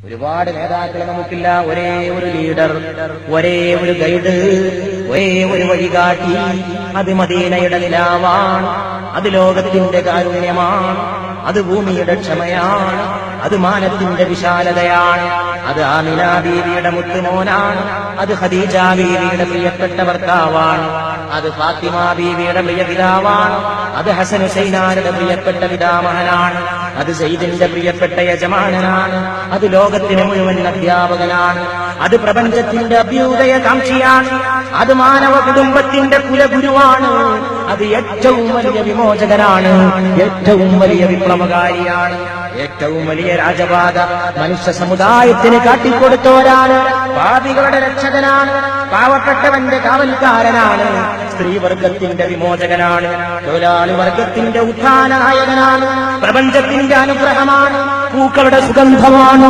ഒരുപാട് നേതാക്കളെ നമുക്കില്ല. ഒരേ ഒരു ലീഡർ, ഒരേ ഒരു ഗൈഡ്, ഒരേ ഒരു വഴികാട്ടി. അത് മദീനയുടെ നിലാവാണ്, അത് ലോകത്തിന്റെ കാരുണ്യമാണ്, അത് ഭൂമിയുടെ ക്ഷമയാണ്, അത് മാനത്തിന്റെ വിശാലതയാണ്, അത് ആമിന ബീവിയുടെ മുത്തുമോനാണ്, അത് ഖദീജ ബീവിയുടെ പ്രിയപ്പെട്ട ഭർത്താവാണ്, അത് ഫാത്തിമ ബീവിയുടെ പ്രിയ പിതാവാണ്, അത് ഹസൻ ഹുസൈനാരുടെ പ്രിയപ്പെട്ട പിതാമഹനാണ്, അത് സയ്യിദിന്റെ പ്രിയപ്പെട്ട യജമാനനാണ്, അത് ലോകത്തിന് മുഴുവൻ അധ്യാപകനാണ്, അത് പ്രപഞ്ചത്തിന്റെ അഭ്യുദയകാംക്ഷിയാണ്, അത് മാനവ കുടുംബത്തിന്റെ കുലഗുരുവാണ്, അത് ഏറ്റവും വലിയ വിമോചകനാണ്, ഏറ്റവും വലിയ വിപ്ലവകാരിയാണ്, ഏറ്റവും വലിയ രാജപാത മനുഷ്യ സമുദായത്തിന് കാട്ടിക്കൊടുത്തോരാണ്, പാപികളുടെ രക്ഷകനാണ്, പാവപ്പെട്ടവന്റെ കാവൽക്കാരനാണ്, സ്ത്രീവർഗത്തിന്റെ വിമോചകനാണ്, തൊഴിലാളി വർഗത്തിന്റെ ഉത്ഥാന നായകനാണ്, പ്രപഞ്ചത്തിന്റെ അനുഗ്രഹമാണ്, പൂക്കളുടെ സുഗന്ധമാണ്.